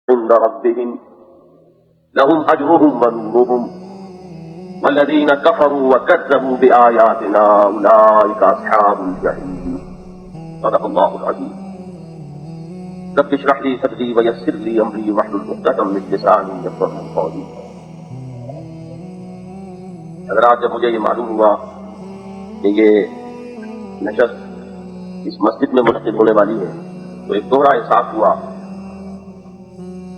عند ربهم لهم أجرهم ونورهم والذين كفروا وكذبوا بآياتنا أولئك أصحاب الجحيم. صدق الله العظيم. رب اشرح لي صدري ويسر لي أمري واحلل عقدة من لساني يفقهوا قولي. حضرات، جب مجھے یہ معلوم ہوا کہ یہ نشست اس مسجد میں منعقد ہونے والی ہے تو ایک دوہرا احساس ہوا،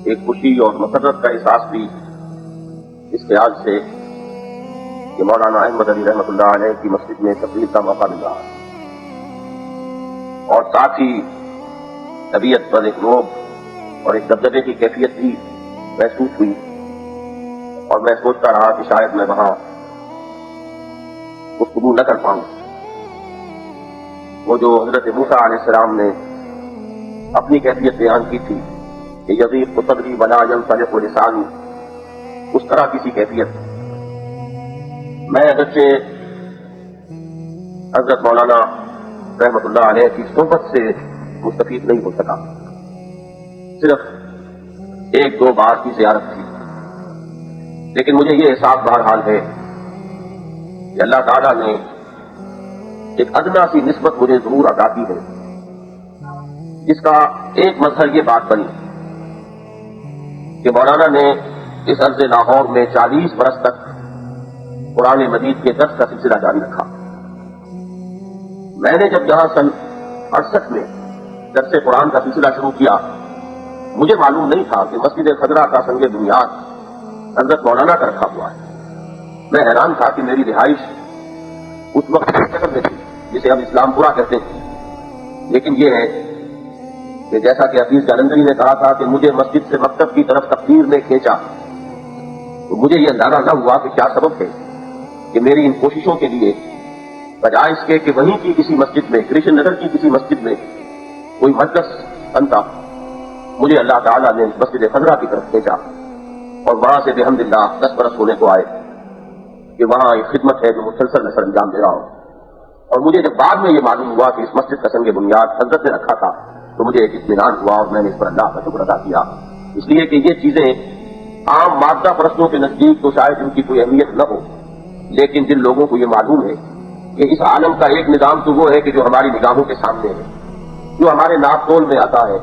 ایک خوشی اور مسرت کا احساس بھی اس خیال سے کہ مولانا احمد علی رحمۃ اللہ علیہ کی مسجد میں تقریر کا موقع مل رہا ہے، اور ساتھ ہی طبیعت پر ایک روب اور ایک دبدبے کی کیفیت بھی محسوس ہوئی، اور میں سوچتا رہا کہ شاید میں وہاں گفتگو نہ کر پاؤں۔ وہ جو حضرت موسیٰ علیہ السلام نے اپنی کیفیت بیان کی تھی کہ یضیق صدری ولا ينطلق لسانی، اس طرح کسی کیفیت میں اگرچہ حضرت مولانا رحمۃ اللہ علیہ کی صحبت سے مستفید نہیں ہو سکا، صرف ایک دو بار کی زیارت تھی، لیکن مجھے یہ احساس بہرحال ہے کہ اللہ تعالیٰ نے ایک ادنا سی نسبت مجھے ضرور عطا کی ہے، جس کا ایک مظہر یہ بات بنی کہ مولانا نے اس عرض لاہور میں 40 برس تک قرآن مجید کے درس کا سلسلہ جاری رکھا۔ میں نے جب یہاں سن 68 میں درس قرآن کا سلسلہ شروع کیا، مجھے معلوم نہیں تھا کہ مسجد خضرا کا سنگ بنیاد حضرت مولانا کا رکھا ہوا ہے۔ میں حیران تھا کہ میری رہائش اس وقت شہر میں تھی جسے ہم اسلام پورا کہتے ہیں، لیکن یہ ہے کہ جیسا کہ حفیظ جالندری نے کہا تھا کہ مجھے مسجد سے مکتب کی طرف تقدیر نے کھینچا، تو مجھے یہ اندازہ نہ ہوا کہ کیا سبب ہے کہ میری ان کوششوں کے لیے بجائے اس کے کہ وہیں کی کسی مسجد میں، کرشن نگر کی کسی مسجد میں کوئی مجلس بنتا، مجھے اللہ تعالیٰ نے مسجد خضرا کی طرف کھینچا، اور وہاں سے بحمد اللہ 10 برس ہونے کو آئے کہ وہاں ایک خدمت ہے جو مسلسل میں سر انجام دے رہا ہوں۔ اور مجھے جب بعد میں یہ معلوم ہوا کہ اس مسجد کا سنگ بنیاد حضرت نے رکھا تھا تو مجھے ایک اطمینان ہوا، اور میں نے اس پر اللہ کا شکر ادا کیا، اس لیے کہ یہ چیزیں عام مادہ پرستوں کے نزدیک تو شاید ان کی کوئی اہمیت نہ ہو، لیکن جن لوگوں کو یہ معلوم ہے کہ اس عالم کا ایک نظام تو وہ ہے کہ جو ہماری نگاہوں کے سامنے ہے، جو ہمارے ناپ تول میں آتا ہے،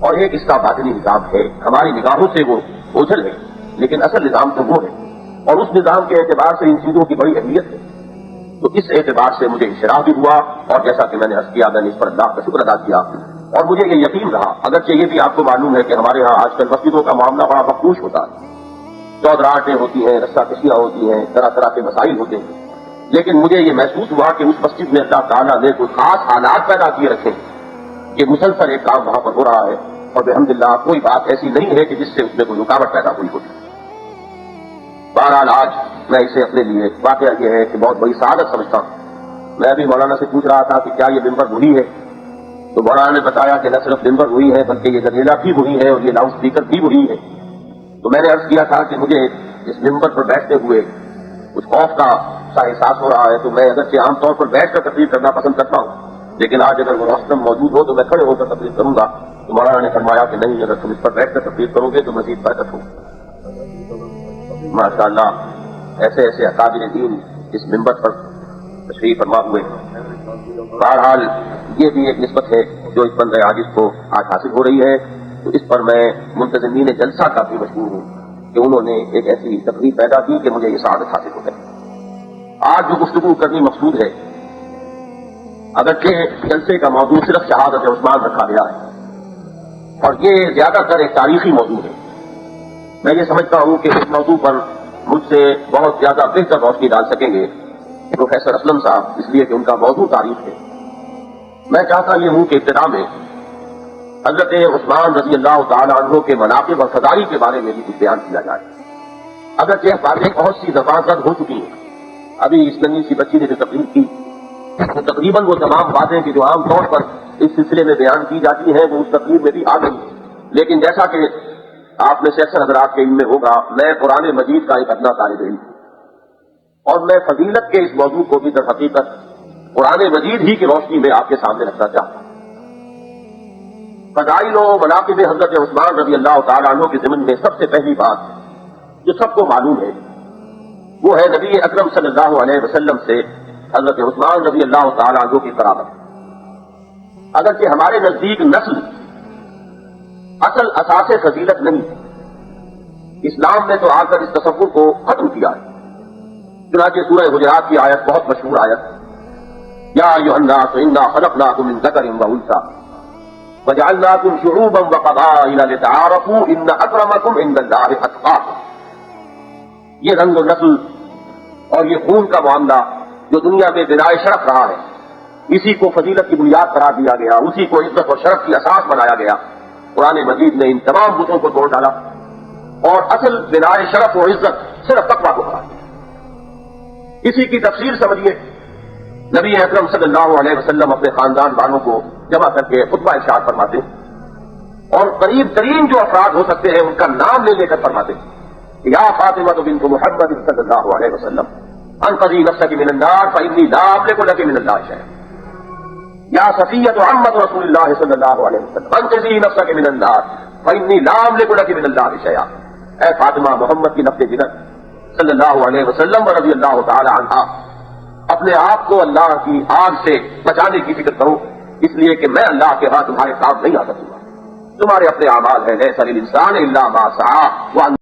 اور ایک اس کا باطنی نظام ہے، ہماری نگاہوں سے وہ اوجھل ہے، لیکن اصل نظام تو وہ ہے، اور اس نظام کے اعتبار سے ان چیزوں کی بڑی اہمیت ہے۔ تو اس اعتبار سے مجھے انشراح بھی ہوا، اور جیسا کہ میں نے عرض کیا، میں نے اس پر اللہ کا شکر ادا کیا، اور مجھے یہ یقین رہا، اگرچہ یہ بھی آپ کو معلوم ہے کہ ہمارے ہاں آج کل مسجدوں کا معاملہ بڑا مخدوش ہوتا ہے، چودراہٹیں ہوتی ہیں، رسہ کشیاں ہوتی ہیں، طرح طرح کے مسائل ہوتے ہیں، لیکن مجھے یہ محسوس ہوا کہ اس مسجد میں اللہ تعالیٰ نے کوئی خاص حالات پیدا کیے رکھے کہ مسلسل ایک کام وہاں پر ہو رہا ہے، اور الحمدللہ کوئی بات ایسی نہیں ہے کہ جس سے اس میں کوئی رکاوٹ پیدا ہوئی ہوتی۔ بہرحال آج میں اسے اپنے لیے واقعہ یہ ہے کہ بہت بڑی سعادت سمجھتا ہوں۔ میں ابھی مولانا سے پوچھ رہا تھا کہ کیا یہ ممبر وہی ہے، تو مولانا نے بتایا کہ نہ صرف ممبر وہی ہے بلکہ یہ گدیلا بھی وہی ہے، اور یہ لاؤڈ اسپیکر بھی وہی ہے۔ تو میں نے عرض کیا تھا کہ مجھے اس ممبر پر بیٹھتے ہوئے کچھ خوف کا سا احساس ہو رہا ہے، تو میں اگرچہ عام طور پر بیٹھ کر تقریر کرنا پسند کرتا ہوں، لیکن آج اگر وہ روشن موجود ہو تو میں کھڑے ہو کر تقریر کروں گا۔ تو مولانا نے فرمایا کہ نہیں، اگر تم اس پر بیٹھ کر تقریر کرو گے تو مزید برکت ہوگی۔ ماشاء اللہ، ایسے ایسے اکابر دین اس ممبر پر تشریف فرما ہوئے۔ بہرحال یہ بھی ایک نسبت ہے جو اس بندہ عاجز کو آج حاصل ہو رہی ہے، تو اس پر میں منتظمین جلسہ کا بھی مشکور ہوں کہ انہوں نے ایک ایسی تقریب پیدا کی کہ مجھے یہ سعادت حاصل ہو گئی۔ آج جو گفتگو کرنی مقصود ہے، اگرچہ جلسے کا موضوع صرف شہادت عثمان رکھا گیا ہے، اور یہ زیادہ تر ایک تاریخی موضوع ہے، میں یہ سمجھتا ہوں کہ اس موضوع پر مجھ سے بہت زیادہ بہتر روشنی ڈال سکیں گے پروفیسر اسلم صاحب، اس لیے کہ ان کا موضوع تاریخ ہے۔ میں چاہتا یہ ہوں کہ ابتدا میں حضرت عثمان رضی اللہ تعالیٰ عنہ کے مناقب اور فضائل کے بارے میں بھی کچھ بیان کیا جائے۔ اگرچہ باتیں بہت سی دفعہ زد ہو چکی ہیں، ابھی اس ننھی سی بچی نے جو تقریر کی، تو تقریباً وہ تمام باتیں کہ جو عام طور پر اس سلسلے میں بیان کی جاتی ہیں وہ اس تقریر میں بھی آ گئی، لیکن جیسا کہ آپ میں سے اکثر حضرات کے علم میں ہوگا، میں قرآن مجید کا ایک ادنا طالب علم ہوں، اور میں فضیلت کے اس موضوع کو بھی در حقیقت قرآن مجید ہی کی روشنی میں آپ کے سامنے رکھنا چاہتا ہوں۔ فضائل و مناقب حضرت عثمان رضی اللہ تعالیٰ عنہ کے ضمن میں سب سے پہلی بات جو سب کو معلوم ہے وہ ہے نبی اکرم صلی اللہ علیہ وسلم سے حضرت عثمان رضی اللہ تعالیٰ عنہ کی قرابت۔ اگرچہ ہمارے نزدیک نسل اصل اساس فضیلت نہیں، اسلام نے تو آ کر اس تصور کو ختم کیا ہے۔ چنانچہ سورہ حجرات کی آیت بہت مشہور آیت، یا ایھا الناس انا خلقناکم من ذکر وانثی وجعلناکم شعوبا وقبائل لتعارفوا ان اکرمکم عند اللہ اتقاکم۔ یہ رنگ و نسل اور یہ خون کا معاملہ جو دنیا میں بنائے شرف رہا ہے، اسی کو فضیلت کی بنیاد قرار دیا گیا، اسی کو عزت و شرف کی اساس بنایا گیا۔ قرآن مجید نے ان تمام بتوں کو توڑ ڈالا اور اصل بنائے شرف و عزت صرف تقویٰ کو قرار دیا۔ اسی کی تفسیر سمجھیے، نبی اکرم صلی اللہ علیہ وسلم اپنے خاندان والوں کو جمع کر کے خطبہ ارشاد فرماتے اور قریب ترین جو افراد ہو سکتے ہیں ان کا نام لے کر فرماتے، یا فاطمہ بنت محمد صلی اللہ علیہ وسلم انقذی نفسک من النار فانی لا املک لک من اللہ شیئا، یا صفیہ عمۃ رسول اللہ صلی اللہ علیہ وسلم انقذی نفسک من النار فانی لا املک لک من اللہ شیئا۔ اے فاطمہ، محمد کی نفس جنت صلی اللہ علیہ وسلم و رضی اللہ تعالی عنہا، اپنے آپ کو اللہ کی آگ سے بچانے کی فکر کرو، اس لیے کہ میں اللہ کے ہاں تمہارے کام نہیں آ سکوں گا، تمہارے اپنے اعمال ہیں، لیس للانسان الا ما سعی۔